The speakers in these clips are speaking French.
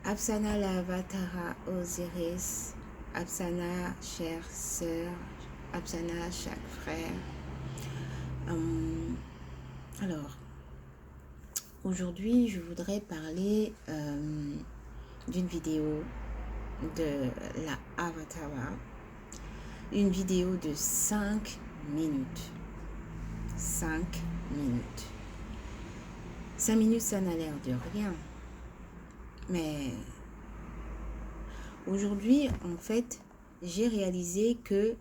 Apsana Lavatara Osiris, Apsana chère sœur, Apsana chaque frère. Alors, aujourd'hui je voudrais parler d'une vidéo de la Avatara, une vidéo de 5 minutes. 5 minutes. 5 minutes, ça n'a l'air de rien. Mais aujourd'hui, en fait, j'ai réalisé que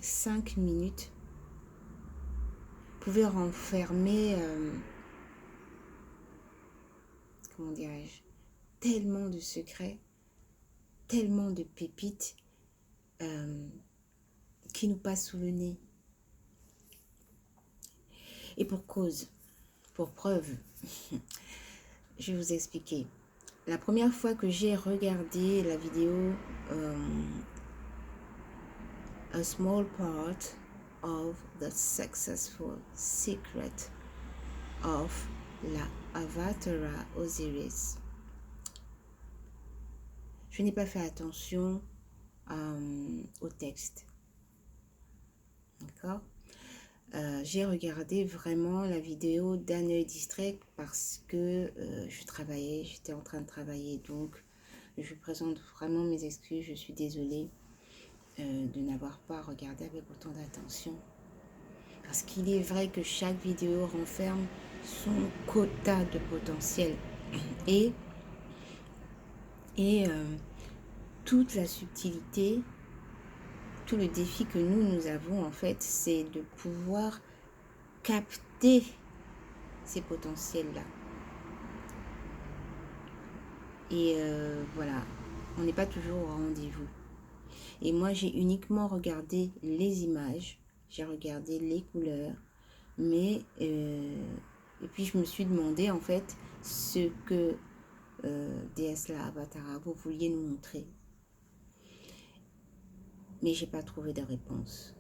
5 minutes pouvaient renfermer, comment dirais-je, tellement de secrets, tellement de pépites qui nous passent sous le nez. Et pour cause, pour preuve, je vais vous expliquer. La première fois que j'ai regardé la vidéo A Small Part of the Successful Secret of la Avatara Osiris, je n'ai pas fait attention au texte. D'accord? J'ai regardé vraiment la vidéo d'un œil distrait parce que j'étais en train de travailler, donc je présente vraiment mes excuses, je suis désolée de n'avoir pas regardé avec autant d'attention. Parce qu'il est vrai que chaque vidéo renferme son quota de potentiel et toute la subtilité, tout le défi que nous avons en fait, c'est de pouvoir capter ces potentiels-là. Et voilà, on n'est pas toujours au rendez-vous. Et moi, j'ai uniquement regardé les images, j'ai regardé les couleurs, mais et puis je me suis demandé en fait ce que déesse la Avatara, vous vouliez nous montrer. Mais j'ai pas trouvé de réponse.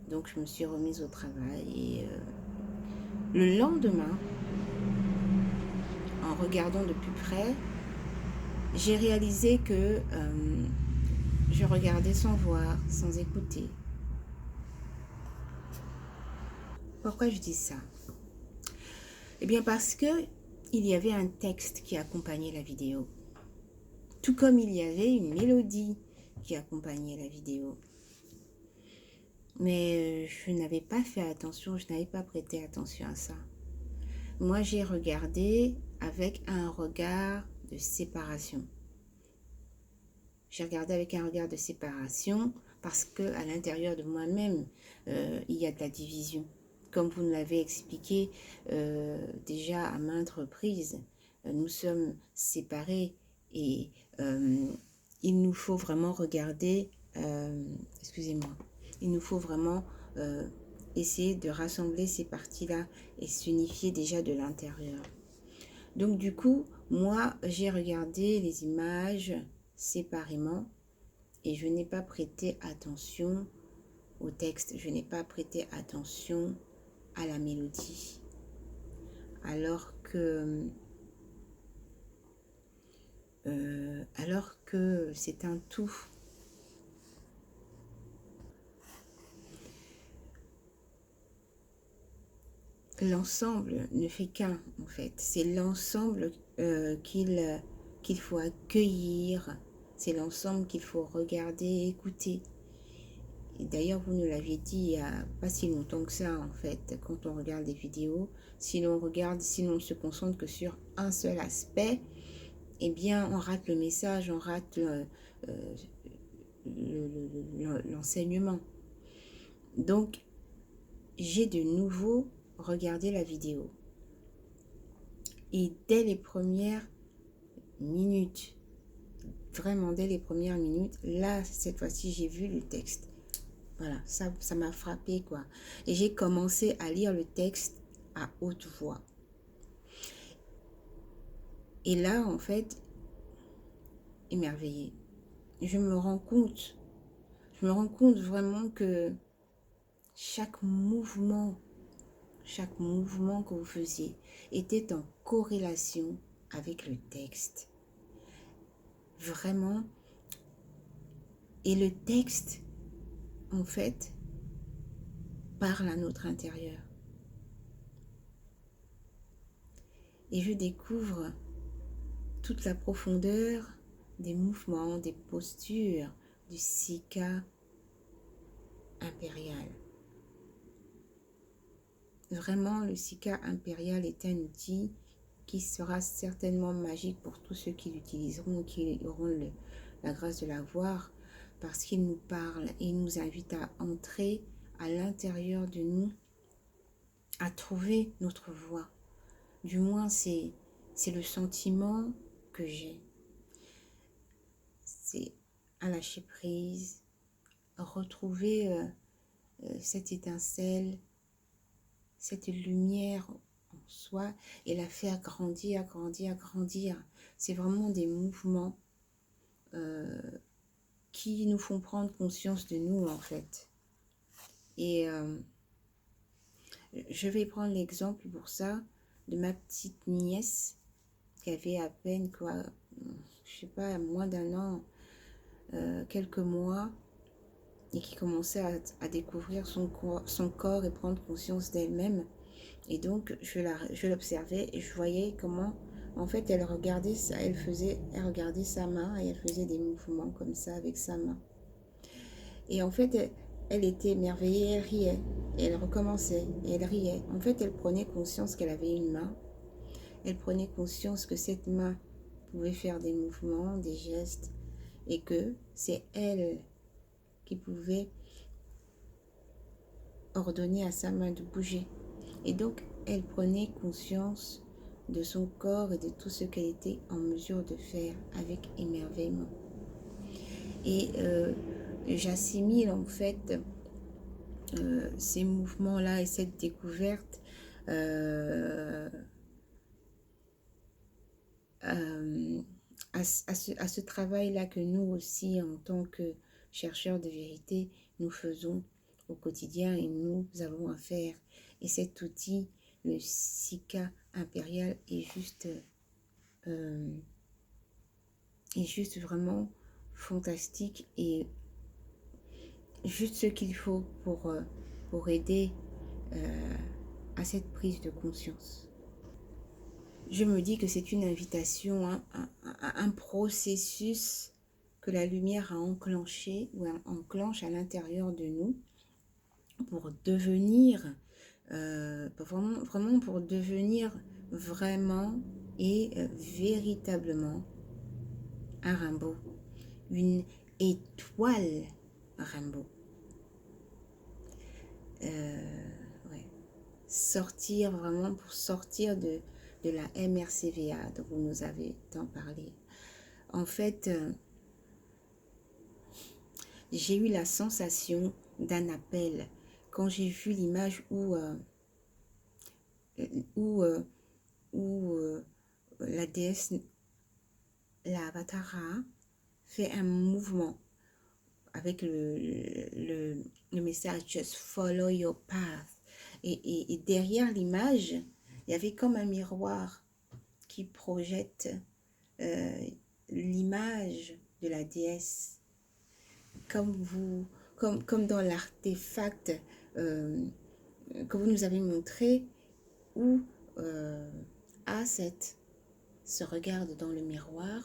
Donc je me suis remise au travail et le lendemain, en regardant de plus près, j'ai réalisé que je regardais sans voir, sans écouter. Pourquoi je dis ça? Eh bien parce que il y avait un texte qui accompagnait la vidéo. Tout comme il y avait une mélodie qui accompagnait la vidéo. Mais je n'avais pas fait attention, je n'avais pas prêté attention à ça. Moi, j'ai regardé avec un regard de séparation. J'ai regardé avec un regard de séparation parce que à l'intérieur de moi-même, il y a de la division. Comme vous nous l'avez expliqué déjà à maintes reprises, nous sommes séparés et il nous faut vraiment regarder, excusez-moi, il nous faut vraiment essayer de rassembler ces parties-là et s'unifier déjà de l'intérieur. Donc du coup, moi, j'ai regardé les images séparément et je n'ai pas prêté attention au texte, je n'ai pas prêté attention à la mélodie. Alors que c'est un tout. L'ensemble ne fait qu'un, en fait. C'est l'ensemble qu'il faut accueillir. C'est l'ensemble qu'il faut regarder, écouter. Et d'ailleurs, vous nous l'aviez dit il n'y a pas si longtemps que ça, en fait, quand on regarde des vidéos. Si l'on ne se concentre que sur un seul aspect, eh bien, on rate le message, on rate l'enseignement. Donc, j'ai de nouveau regardé la vidéo. Et dès les premières minutes, vraiment dès les premières minutes, là, cette fois-ci, j'ai vu le texte. Voilà, ça m'a frappé, quoi. Et j'ai commencé à lire le texte à haute voix. Et là, en fait, émerveillée. Je me rends compte vraiment que chaque mouvement que vous faisiez était en corrélation avec le texte. Vraiment. Et le texte, en fait, parle à notre intérieur. Et je découvre toute la profondeur des mouvements, des postures du Sika impérial. Vraiment, le Sika impérial est un outil qui sera certainement magique pour tous ceux qui l'utiliseront, qui auront la grâce de l'avoir, parce qu'il nous parle et nous invite à entrer à l'intérieur de nous, à trouver notre voie. Du moins, c'est le sentiment que j'ai. C'est à lâcher prise, retrouver cette étincelle, cette lumière en soi et la faire grandir, grandir, grandir. C'est vraiment des mouvements qui nous font prendre conscience de nous en fait. Et je vais prendre l'exemple pour ça de ma petite nièce qui avait à peine quoi, je sais pas, moins d'un an, quelques mois, et qui commençait à découvrir son corps et prendre conscience d'elle-même. Et donc je l'observais et je voyais comment en fait elle regardait ça, elle regardait sa main et elle faisait des mouvements comme ça avec sa main. Et en fait elle était émerveillée, elle riait et elle recommençait et elle riait. En fait elle prenait conscience qu'elle avait une main, elle prenait conscience que cette main pouvait faire des mouvements, des gestes et que c'est elle qui pouvait ordonner à sa main de bouger. Et donc, elle prenait conscience de son corps et de tout ce qu'elle était en mesure de faire avec émerveillement. Et j'assimile en fait ces mouvements-là et cette découverte à ce travail-là que nous aussi, en tant que chercheurs de vérité, nous faisons au quotidien et nous avons à faire. Et cet outil, le Sika impérial, est juste vraiment fantastique et juste ce qu'il faut pour aider à cette prise de conscience. Je me dis que c'est une invitation, un processus que la lumière a enclenché ou enclenche à l'intérieur de nous pour devenir, vraiment pour devenir vraiment et véritablement un rainbow, une étoile rainbow. Ouais. Sortir vraiment, pour sortir de la MRCVA dont vous nous avez tant parlé. En fait, j'ai eu la sensation d'un appel quand j'ai vu l'image où la déesse, la Avatara, fait un mouvement avec le message « Just follow your path ». Et derrière l'image, il y avait comme un miroir qui projette l'image de la déesse. Comme dans l'artefact que vous nous avez montré, où A7 se regarde dans le miroir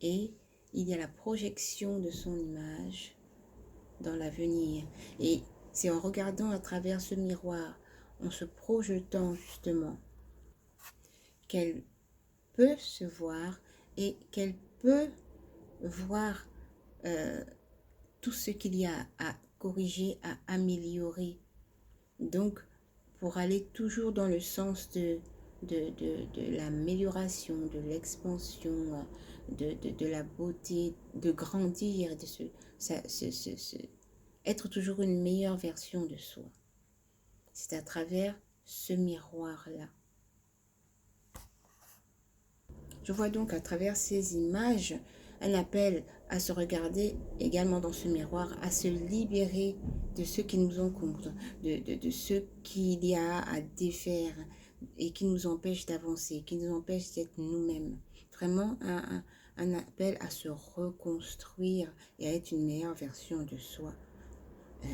et il y a la projection de son image dans l'avenir. Et c'est en regardant à travers ce miroir, en se projetant justement, qu'elle peut se voir et qu'elle peut voir tout ce qu'il y a à corriger, à améliorer. Donc, pour aller toujours dans le sens de l'amélioration, de l'expansion, de la beauté, de grandir, être toujours une meilleure version de soi. C'est à travers ce miroir-là. Je vois donc à travers ces images un appel à se regarder également dans ce miroir, à se libérer de ce qui nous encombre, de ce qu'il y a à défaire, et qui nous empêche d'avancer, qui nous empêche d'être nous-mêmes. Vraiment un appel à se reconstruire et à être une meilleure version de soi,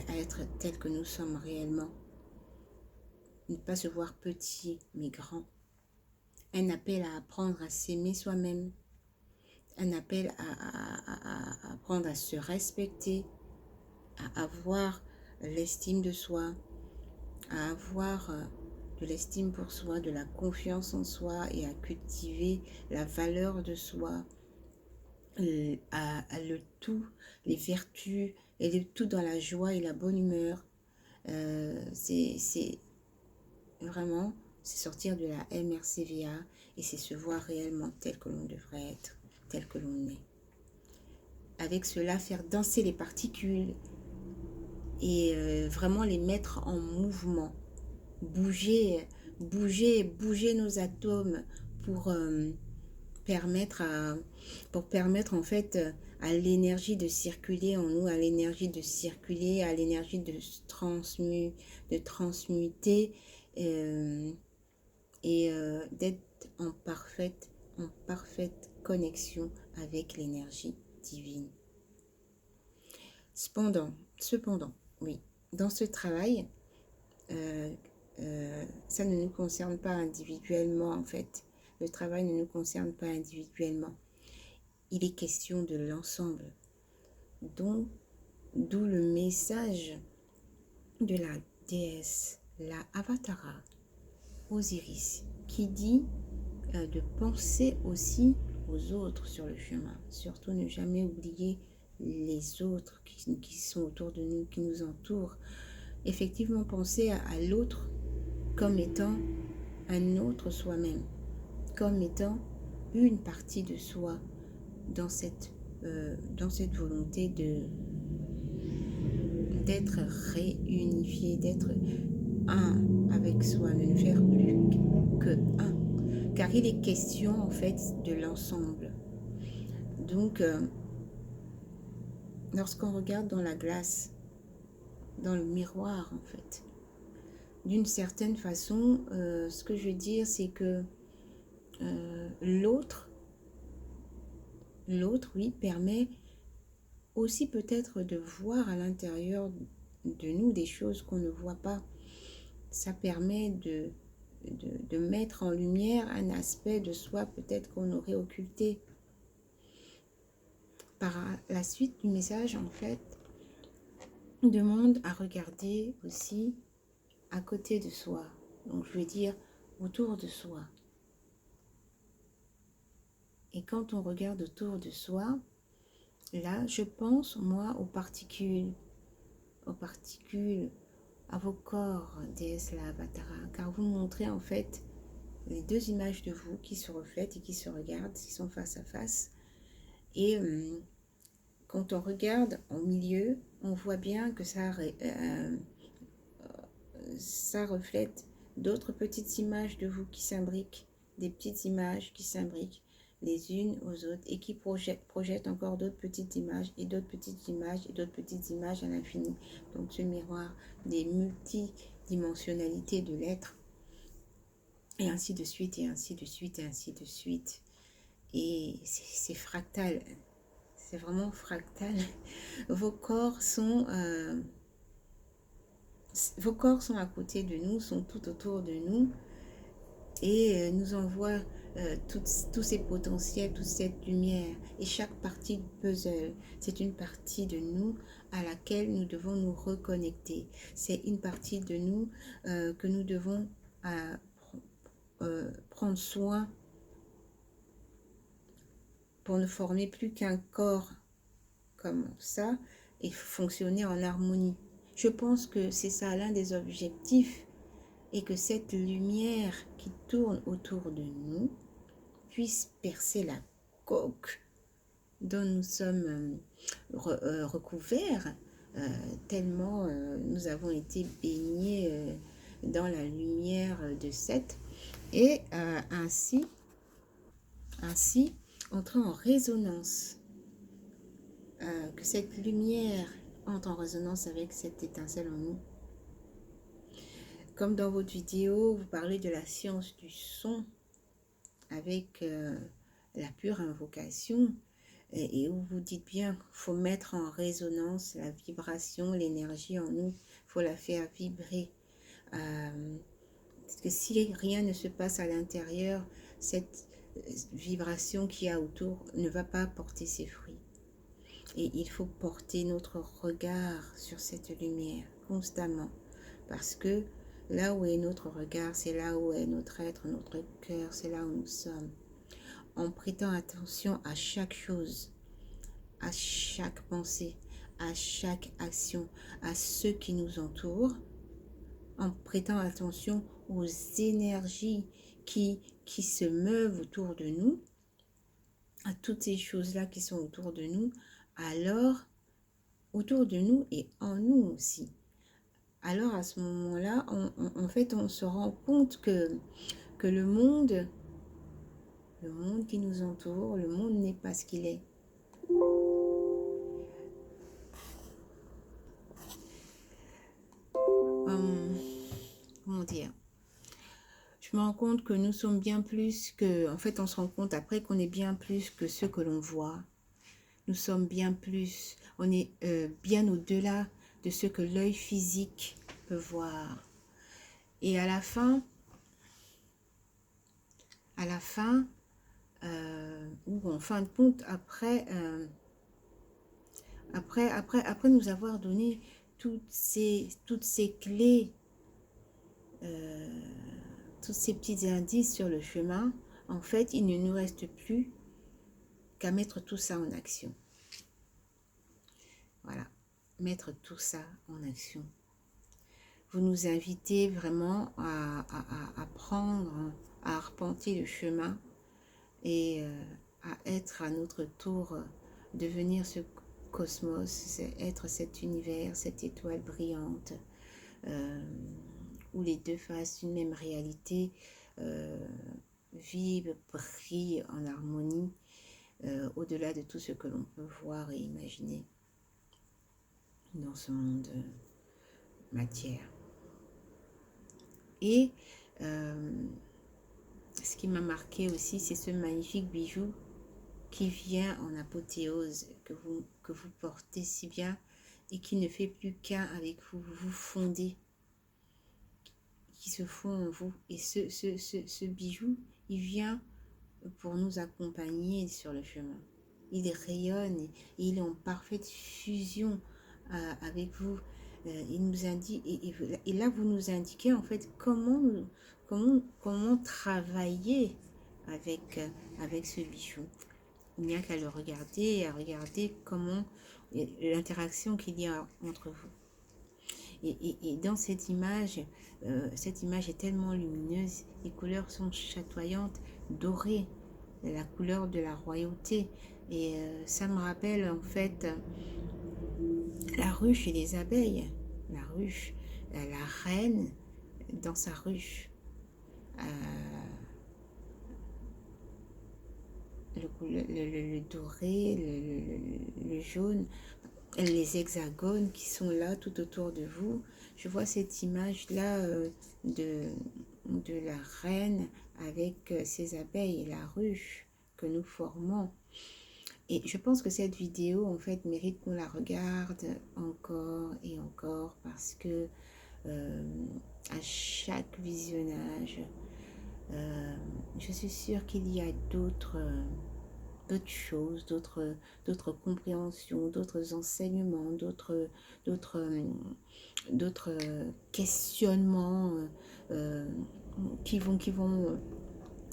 à être tel que nous sommes réellement. Ne pas se voir petit mais grand. Un appel à apprendre à s'aimer soi-même. Un appel à apprendre à se respecter, à avoir l'estime de soi, à avoir de l'estime pour soi, de la confiance en soi et à cultiver la valeur de soi, à le tout, les vertus et le tout dans la joie et la bonne humeur. C'est vraiment, c'est sortir de la MRCVA et c'est se voir réellement tel que l'on devrait être, tel que l'on est. Avec cela, faire danser les particules et vraiment les mettre en mouvement. Bouger nos atomes pour permettre en fait à l'énergie de circuler en nous, à l'énergie de circuler, à l'énergie de transmuter et d'être en parfaite connexion avec l'énergie divine. Cependant, oui, dans ce travail, ça ne nous concerne pas individuellement en fait. Le travail ne nous concerne pas individuellement. Il est question de l'ensemble. D'où le message de la déesse, la Avatara, Osiris, qui dit de penser aussi aux autres sur le chemin. Surtout ne jamais oublier les autres qui sont autour de nous, qui nous entourent. Effectivement, penser à l'autre comme étant un autre soi-même, comme étant une partie de soi dans cette volonté d'être réunifié, d'être un avec soi, de ne faire plus que un. Car il est question en fait de l'ensemble. Donc, lorsqu'on regarde dans la glace, dans le miroir en fait, d'une certaine façon, ce que je veux dire, c'est que l'autre, oui, permet aussi peut-être de voir à l'intérieur de nous des choses qu'on ne voit pas. Ça permet de mettre en lumière un aspect de soi peut-être qu'on aurait occulté. Par la suite du message, en fait, on demande à regarder aussi à côté de soi. Donc, je veux dire autour de soi. Et quand on regarde autour de soi, là, je pense, moi, aux particules, à vos corps, déesse la Avatara, car vous montrez en fait les deux images de vous qui se reflètent et qui se regardent, qui sont face à face. Et quand on regarde au milieu, on voit bien que ça reflète d'autres petites images de vous qui s'imbriquent, des petites images qui s'imbriquent les unes aux autres et qui projettent encore d'autres petites images et d'autres petites images et d'autres petites images à l'infini. Donc ce miroir des multidimensionnalités de l'être et ainsi de suite et ainsi de suite et ainsi de suite. Et c'est fractal, c'est vraiment fractal. Vos corps sont à côté de nous, sont tout autour de nous et nous envoient tous ces potentiels, toute cette lumière. Et chaque partie du puzzle, c'est une partie de nous à laquelle nous devons nous reconnecter. C'est une partie de nous que nous devons prendre soin pour ne former plus qu'un corps comme ça et fonctionner en harmonie. Je pense que c'est ça l'un des objectifs et que cette lumière qui tourne autour de nous puisse percer la coque dont nous sommes recouverts tellement nous avons été baignés dans la lumière de Seth et ainsi entrer en résonance, que cette lumière entre en résonance avec cette étincelle en nous. Comme dans votre vidéo, vous parlez de la science du son avec la pure invocation et où vous dites bien qu'il faut mettre en résonance la vibration, l'énergie en nous, il faut la faire vibrer. Parce que si rien ne se passe à l'intérieur, cette vibration qu'il y a autour ne va pas porter ses fruits. Et il faut porter notre regard sur cette lumière constamment. Parce que là où est notre regard, c'est là où est notre être, notre cœur, c'est là où nous sommes. En prêtant attention à chaque chose, à chaque pensée, à chaque action, à ceux qui nous entourent, en prêtant attention aux énergies qui se meuvent autour de nous, à toutes ces choses-là qui sont autour de nous, alors autour de nous et en nous aussi. Alors à ce moment-là, en fait, on se rend compte que le monde qui nous entoure, le monde n'est pas ce qu'il est. Comment dire? Je me rends compte que nous sommes bien plus que... En fait, on se rend compte après qu'on est bien plus que ce que l'on voit. Nous sommes bien plus, on est bien au-delà de ce que l'œil physique peut voir. Et à la fin, ou en fin de compte, après nous avoir donné toutes ces clés, tous ces petits indices sur le chemin, en fait, il ne nous reste plus qu'à mettre tout ça en action. Voilà, mettre tout ça en action. Vous nous invitez vraiment à prendre, à arpenter le chemin et à être à notre tour, devenir ce cosmos, être cet univers, cette étoile brillante, où les deux faces d'une même réalité vivent, brillent en harmonie, au-delà de tout ce que l'on peut voir et imaginer dans ce monde matière. Et ce qui m'a marqué aussi, c'est ce magnifique bijou qui vient en apothéose, que vous portez si bien et qui ne fait plus qu'un avec vous, vous fondez, qui se fond en vous. Et ce bijou, il vient pour nous accompagner sur le chemin. Il rayonne et il est en parfaite fusion avec vous. Il nous indique, et là vous nous indiquez en fait comment travailler avec ce bijou. Il n'y a qu'à le regarder et à regarder comment l'interaction qu'il y a entre vous. Et dans cette image est tellement lumineuse, les couleurs sont chatoyantes, dorées, la couleur de la royauté. Et ça me rappelle en fait la ruche et les abeilles. La ruche, la reine dans sa ruche. Le doré, le jaune, les hexagones qui sont là tout autour de vous. Je vois cette image-là de la reine avec ses abeilles, la ruche que nous formons. Et je pense que cette vidéo, en fait, mérite qu'on la regarde encore et encore parce que à chaque visionnage, je suis sûre qu'il y a d'autres choses, d'autres compréhensions, d'autres enseignements, d'autres questionnements qui vont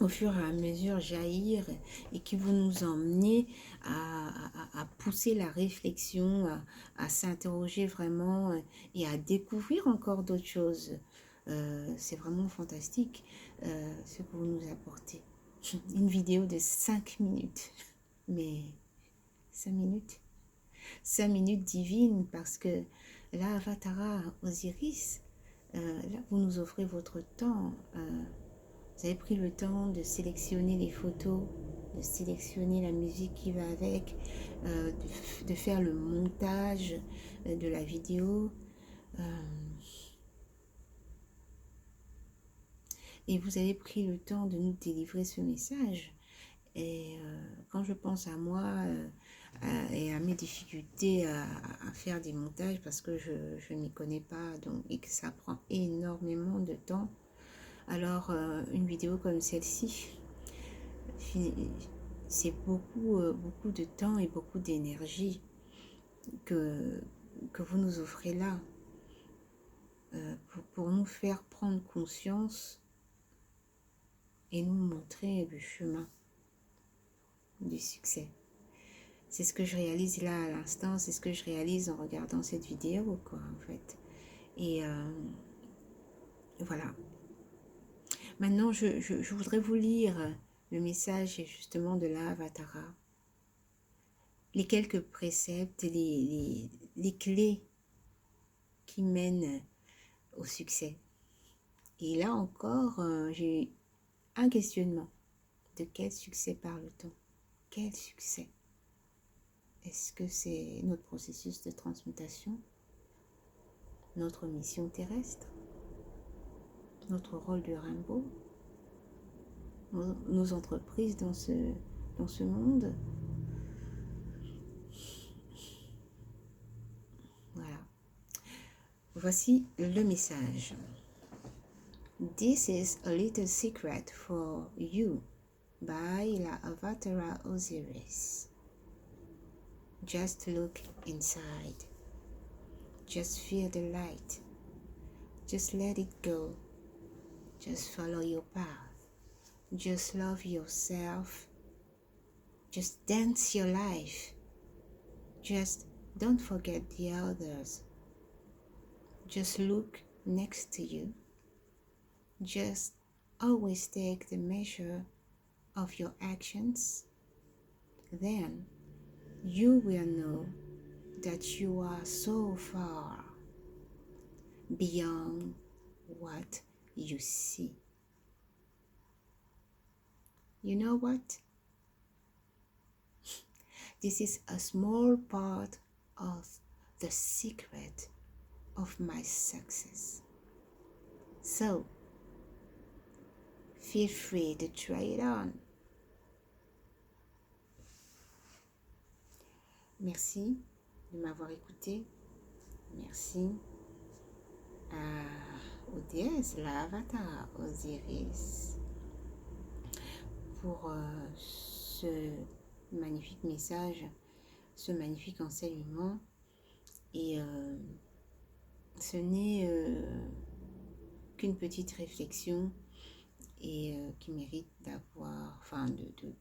au fur et à mesure jaillir et qui vont nous emmener à pousser la réflexion, à s'interroger vraiment et à découvrir encore d'autres choses. C'est vraiment fantastique ce que vous nous apportez. Une vidéo de 5 minutes, mais 5 minutes, 5 minutes divines parce que là, Avatara Osiris, là vous nous offrez votre temps. Vous avez pris le temps de sélectionner les photos, de sélectionner la musique qui va avec, de faire le montage de la vidéo. Et vous avez pris le temps de nous délivrer ce message. Et quand je pense à moi et à mes difficultés à faire des montages parce que je ne m'y connais pas donc, et que ça prend énormément de temps, alors une vidéo comme celle-ci, c'est beaucoup de temps et beaucoup d'énergie que vous nous offrez là pour nous faire prendre conscience et nous montrer le chemin du succès. C'est ce que je réalise là à l'instant, c'est ce que je réalise en regardant cette vidéo, quoi, en fait. Et voilà. Maintenant, je voudrais vous lire le message justement de l'Avatara. Les quelques préceptes, les clés qui mènent au succès. Et là encore, j'ai un questionnement. De quel succès parle-t-on? Quel succès? Est-ce que c'est notre processus de transmutation? Notre mission terrestre? Notre rôle de rainbow? Nos entreprises dans ce monde? Voilà. Voici le message. This is a little secret for you by la Avatara Osiris. Just look inside. Just feel the light. Just let it go. Just follow your path. Just love yourself. Just dance your life. Just don't forget the others. Just look next to you. Just always take the measure of your actions. Then you will know that you are so far beyond what you see. You know what? This is a small part of the secret of my success. So, feel free to try it on. Merci de m'avoir écouté. Merci aux déesses, l'Avatar, Osiris, pour ce magnifique message, ce magnifique enseignement. Et ce n'est qu'une petite réflexion et qui mérite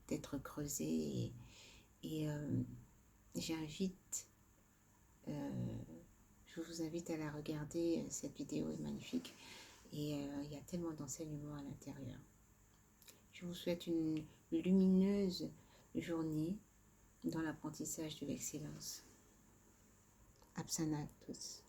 d'être creusée. Et je vous invite à la regarder, cette vidéo est magnifique et il y a tellement d'enseignements à l'intérieur. Je vous souhaite une lumineuse journée dans l'apprentissage de l'excellence. Apsana tous.